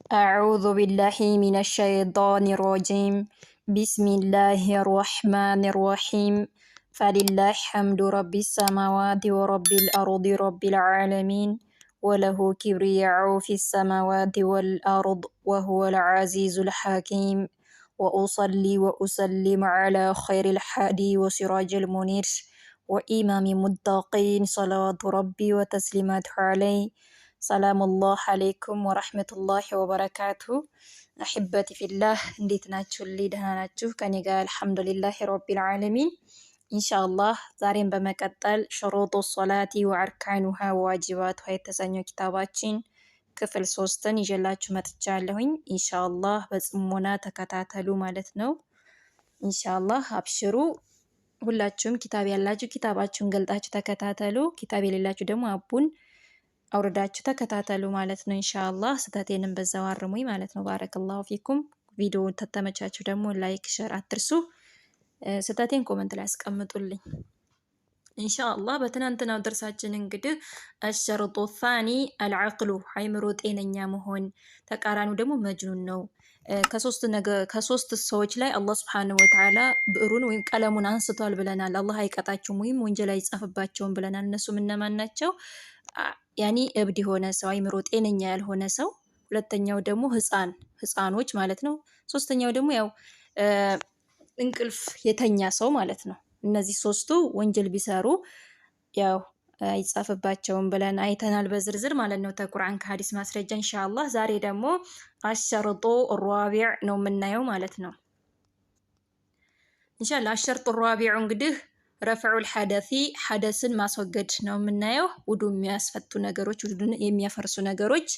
أعوذ بالله من الشيطان الرجيم. بسم الله الرحمن الرحيم. فلله حمد رب السماوات ورب الأرض رب العالمين، وله كبرياء في السماوات والأرض وهو العزيز الحكيم. وأصلي وأسلم على خير الحادي وسراج المنير وإمام المتقين، صلوات ربي وتسليمات عليه. ሰላም አላህ አለይኩም ወራህመቱላሂ ወበረካቱ። አሕበቲ ፊላህ እንዴት ናችሁልኝ? ደህና ናችሁ? ከኔ ጋር አልሐምዱሊላሂ ረቢል ዓለሚን። ኢንሻአላህ ዛሬም በመቀጠል ሹሩጡ ሶላቲ ወአርካኑሃ ወዋጅባቱሃ የተሰኘው ኪታባችን ክፍል 3ን ይዤላችሁ መጥቻለሁኝ። ኢንሻአላህ በጽሞና ተከታተሉ ማለት ነው። ኢንሻአላህ አብሽሩ። ሁላችሁም ኪታብ ያላችሁ ኪታባችሁን ገልጣችሁ ተከታተሉ። ኪታብ የሌላችሁ ደግሞ አቡን አውርዳችሁ ተከታተሉ ማለት ነው። ኢንሻአላህ ስህተቴንም በዛው አርሙኝ ማለት ነው። ባረከላሁ ፊኩም። ቪዲዮ ተተመቻችሁ ደግሞ ላይክ ሼር አትርሱ። ስህተቴን ኮመንት ላይ አስቀምጡልኝ ኢንሻአላህ። በትናንትናው ደርሳችን እንግዲህ አሽሩጡ ሳኒ አልዓቅሉ አይምሮ ጤነኛ መሆን፣ ተቃራኒው ደግሞ መጅኑን ነው። ከሶስት ሰዎች ላይ አላህ Subhanahu Wa Ta'ala ብዕሩን ወይም ቀለሙን አንስቷል ብለናል። አላህ አይቀጣቸውም ወይም ወንጀል አይጻፍባቸውም ብለናል። እነሱም እነማን ናቸው? ያኒ እብድ የሆነ ሰው፣ አይምሮ ጤነኛ ያልሆነ ሰው፣ ሁለተኛው ደግሞ ህፃኖች ማለት ነው። ሶስተኛው ደግሞ ያው እንቅልፍ የተኛ ሰው ማለት ነው። እነዚህ ሶስቱ ወንጀል ቢሰሩ ያው አይጻፍባቸውም ብለን አይተናል በዝርዝር ማለት ነው፣ ከቁርአን ከሐዲስ ማስረጃ ኢንሻአላህ። ዛሬ ደግሞ አሸርጡ ራቢዕ ነው የምናየው ማለት ነው ኢንሻአላህ። አሸርጡ ራቢዕ እንግዲህ ረፍዑል ሐደሲ ሐደስን ማስወገድ ነው የምናየው። ውዱ የሚያስፈቱ ነገሮች፣ ውዱን የሚያፈርሱ ነገሮች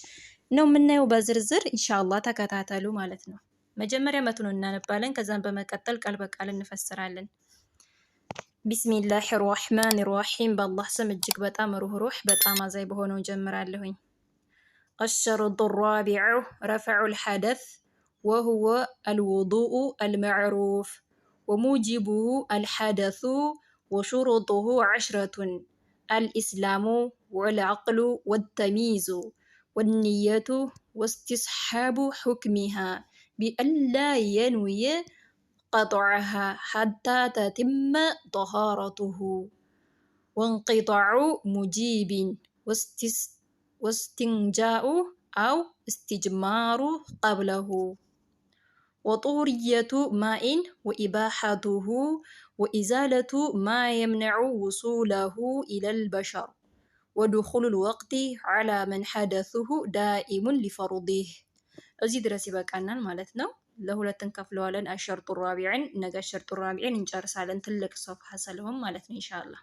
ነው የምናየው በዝርዝር ኢንሻአላህ። ተከታተሉ ማለት ነው። መጀመሪያ መትኑን እናነባለን፣ ከዛም በመቀጠል ቃል በቃል እንፈስራለን። ቢስሚላሂ ራህማን ራሂም። በአላህ ስም እጅግ በጣም ሩህሩህ በጣም አዛኝ በሆነው ጀምራለሁኝ። አሸርጡ ራቢዑ ረፍዑል ሐደስ ወሁወ አልውዱኡ አልመዕሩፍ ወሙጂቡሁ አልሐደሱ وشروطه 10: الإسلام والعقل والتمييز والنية واستصحاب حكمها بأن لا ينوي قطعها حتى تتم طهارته، وانقطاع مجيب واستنجاء أو استجمار قبله، وطهورية ماء وإباحته، وإزالة ما يمنع وصوله إلى البشر، ودخول الوقت على من حدثه دائم لفرضه። እዚህ ድረስ ይበቃናል ማለት ነው። ለሁለት እንከፍለዋለን። አሸርጡ ራቢዕን ነገ አሸርጡ ራቢዕን እንጨርሳለን። ትልቅ ሶፍሐ ስለሆነ ማለት ነው ኢንሻአላህ።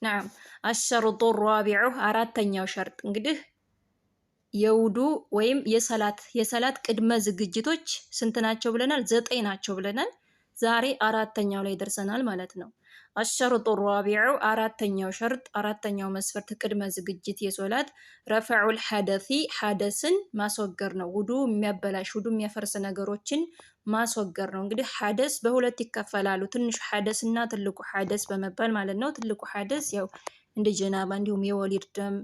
ናም አሸርጡ ራቢዑ አራተኛው ሸርጥ እንግዲህ የውዱ ወይም የሰላት ቅድመ ዝግጅቶች ስንት ናቸው ብለናል? 9 ናቸው ብለናል። ዛሬ አራተኛው ላይ ደርሰናል ማለት ነው። አሸርጡ ራቢዑ አራተኛው ሸርጥ፣ አራተኛው መስፈርት ቅድመ ዝግጅት የሶላት ረፍዑል ሐደሲ ሐደስን ማስወገድ ነው። ውዱ የሚያበላሽ ውዱ የሚያፈርስ ነገሮችን ማስወገድ ነው። እንግዲህ ሐደስ በሁለት ይከፈላሉ፣ ትንሹ ሐደስ እና ትልቁ ሐደስ በመባል ማለት ነው። ትልቁ ሐደስ ያው እንደ ጀናባ እንዲሁም የወሊድ ደም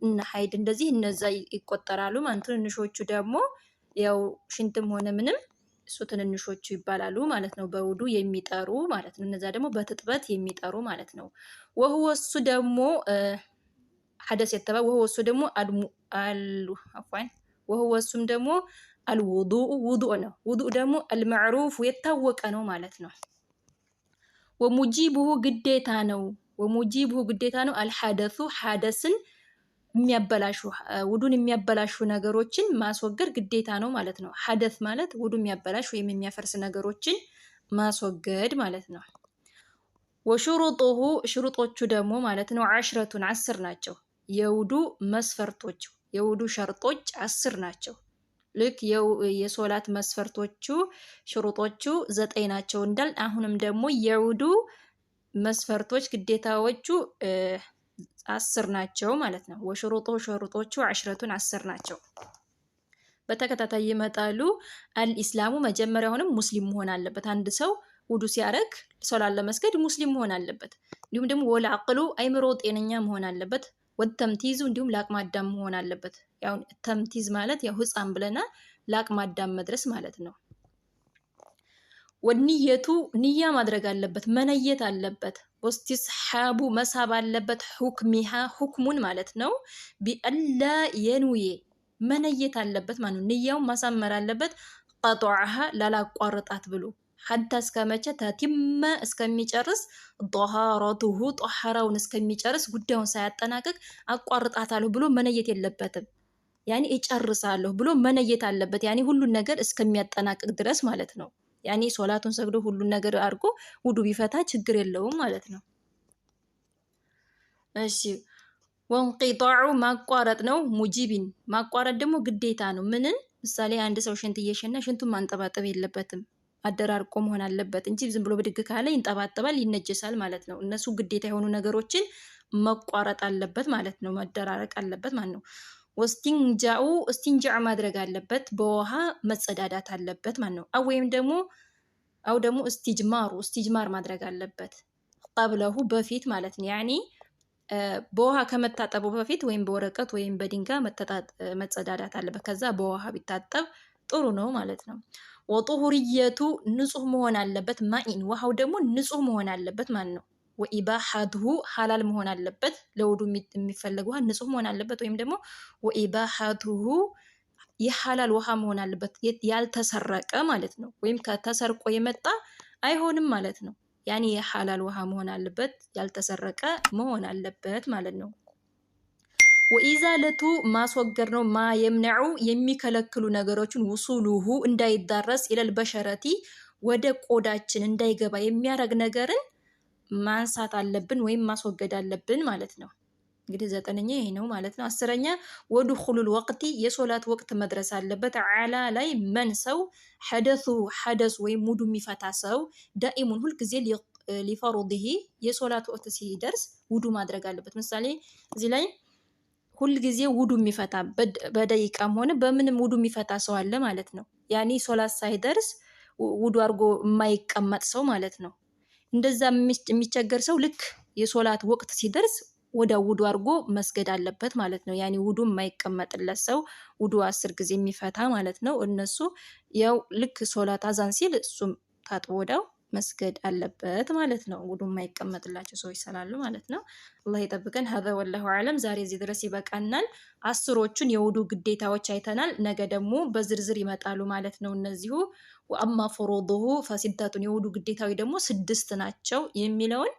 እና ሀይድ እንደዚህ እነዛ ይቆጠራሉ ማለት። ትንንሾቹ ደግሞ ያው ሽንትም ሆነ ምንም እሱ ትንንሾቹ ይባላሉ ማለት ነው፣ በውዱ የሚጠሩ ማለት ነው። እነዛ ደግሞ በትጥበት የሚጠሩ ማለት ነው። ወህወ እሱ ደግሞ ሐደስ የተባለ ወህወ እሱ ደግሞ ወህወ እሱም ደግሞ አልውዱኡ ውዱእ ነው። ውዱእ ደግሞ አልመዕሩፍ የታወቀ ነው ማለት ነው። ወሙጂቡሁ ግዴታ ነው። ወሙጂቡሁ ግዴታ ነው። አልሐደሱ ሐደስን የሚያበላሹ ውዱን የሚያበላሹ ነገሮችን ማስወገድ ግዴታ ነው ማለት ነው። ሐደስ ማለት ውዱ የሚያበላሽ ወይም የሚያፈርስ ነገሮችን ማስወገድ ማለት ነው። ወሹሩጡሁ ሽሩጦቹ ደግሞ ማለት ነው 10 ናቸው። የውዱ መስፈርቶች የውዱ ሸርጦች 10 ናቸው። ልክ የሶላት መስፈርቶቹ ሽሩጦቹ 9 ናቸው እንዳል፣ አሁንም ደግሞ የውዱ መስፈርቶች ግዴታዎቹ 10 ናቸው ማለት ነው። ሸሩጦቹ 10 ናቸው። በተከታታይ ይመጣሉ። አልኢስላሙ መጀመሪያውንም ሙስሊም መሆን አለበት። አንድ ሰው ውዱ ሲያረግ ሶላት ለመስገድ ሙስሊም መሆን አለበት። እንዲሁም ደግሞ ወልዐቅሉ አይምሮ ጤነኛ መሆን አለበት። ወተምቲዙ እንዲሁም ለአቅመ አዳም መሆን አለበት። ያው ተምቲዝ ማለት ያው ህፃን ብለናል፣ ለአቅመ አዳም መድረስ ማለት ነው። ወንየቱ ንያ ማድረግ አለበት፣ መነየት አለበት። ወስቲስሓቡ መሳብ አለበት፣ ሁክሚሃ ሁክሙን ማለት ነው። ቢአላ የንውዬ መነየት አለበት ማለት ነው። ንያውን ማሳመር አለበት። ቀጧዓሃ ላላቋርጣት ብሎ ሐታ እስከመቼ ተቲመ እስከሚጨርስ ጦሃረቱሁ ጦሐራውን እስከሚጨርስ ጉዳዩን ሳያጠናቅቅ አቋርጣታለሁ ብሎ መነየት የለበትም። ያኔ እጨርሳለሁ ብሎ መነየት አለበት። ያኔ ሁሉን ነገር እስከሚያጠናቅቅ ድረስ ማለት ነው። ያኔ ሶላቱን ሰግዶ ሁሉን ነገር አድርጎ ውዱ ቢፈታ ችግር የለውም ማለት ነው። እሺ ወንቂጣዑ ማቋረጥ ነው። ሙጂቢን ማቋረጥ ደግሞ ግዴታ ነው። ምንን ምሳሌ አንድ ሰው ሽንት እየሸና ሽንቱን ማንጠባጠብ የለበትም፣ አደራርቆ መሆን አለበት እንጂ ዝም ብሎ ብድግ ካለ ይንጠባጠባል፣ ይነጀሳል ማለት ነው። እነሱ ግዴታ የሆኑ ነገሮችን መቋረጥ አለበት ማለት ነው። መደራረቅ አለበት ማለት ነው። ወስቲንጃኡ እስቲንጃዕ ማድረግ አለበት፣ በውሃ መጸዳዳት አለበት ማለት ነው። አው ደግሞ እስቲጅማር ማድረግ አለበት፣ ቀብለሁ በፊት ማለት ነው። ያኒ በውሃ ከመታጠቡ በፊት ወይም በወረቀት ወይም በድንጋይ መጸዳዳት አለበት። ከዛ በውሃ ቢታጠብ ጥሩ ነው ማለት ነው። ወጡሁርየቱ ንጹህ መሆን አለበት፣ ማኢን ውሃው ደግሞ ንጹህ መሆን አለበት ማለት ነው። ወኢባሐቱሁ ሐላል መሆን አለበት፣ ለውዱ የሚፈለግ ውሃ ንጹህ መሆን አለበት። ወይም ደግሞ ወኢባሐቱሁ የሐላል ውሃ መሆን አለበት፣ ያልተሰረቀ ማለት ነው። ወይም ከተሰርቆ የመጣ አይሆንም ማለት ነው። ያኔ የሐላል ውሃ መሆን አለበት፣ ያልተሰረቀ መሆን አለበት ማለት ነው። ወኢዛለቱ ማስወገድ ነው። ማ የምነዑ የሚከለክሉ ነገሮችን ውሱሉሁ እንዳይዳረስ ኢለል በሸረቲ ወደ ቆዳችን እንዳይገባ የሚያረግ ነገርን ማንሳት አለብን ወይም ማስወገድ አለብን ማለት ነው። እንግዲህ 9ኛ ይሄ ነው ማለት ነው። 10ኛ ወዱኹሉል ወቅቲ የሶላት ወቅት መድረስ አለበት። አላ ላይ መን ሰው ሐደሱ ወይም ሙዱ የሚፈታ ሰው ዳኢሙን ሁልጊዜ ሊፈሩዲሂ የሶላት ወቅት ሲደርስ ውዱ ማድረግ አለበት። ምሳሌ እዚህ ላይ ሁልጊዜ ውዱ የሚፈታ በደቂቃም ሆነ በምንም ውዱ የሚፈታ ሰው አለ ማለት ነው። ያኔ ሶላት ሳይደርስ ውዱ አድርጎ የማይቀመጥ ሰው ማለት ነው። እንደዛ የሚቸገር ሰው ልክ የሶላት ወቅት ሲደርስ ወደ ውዱ አድርጎ መስገድ አለበት ማለት ነው። ያኔ ውዱ የማይቀመጥለት ሰው ውዱ 10 ጊዜ የሚፈታ ማለት ነው። እነሱ ያው ልክ ሶላት አዛን ሲል እሱም ታጥቦ ወዳው መስገድ አለበት ማለት ነው። ውዱ የማይቀመጥላቸው ሰዎች ስላሉ ማለት ነው። አላህ ይጠብቀን። ሀዛ ወላሁ አለም። ዛሬ እዚህ ድረስ ይበቃናል። 10ዎቹን የውዱ ግዴታዎች አይተናል። ነገ ደግሞ በዝርዝር ይመጣሉ ማለት ነው። እነዚሁ ወአማ ፍሩዱሁ ፈሲዳቱን የውዱ ግዴታዊ ደግሞ 6 ናቸው የሚለውን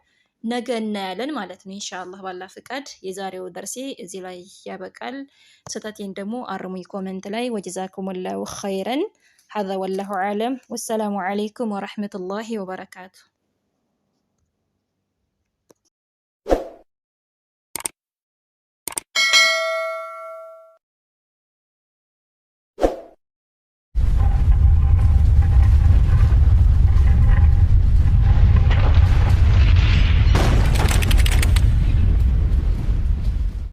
ነገ እናያለን ማለት ነው። ኢንሻአላህ ባላ ፍቃድ የዛሬው ደርሴ እዚህ ላይ ያበቃል። ስህተቴን ደግሞ አርሙኝ ኮሜንት ላይ። ወጀዛኩሙላሁ ኸይረን። ሀዛ ወላሁ አለም። ወሰላሙ አለይኩም ወረሕመቱላሂ ወበረካቱ።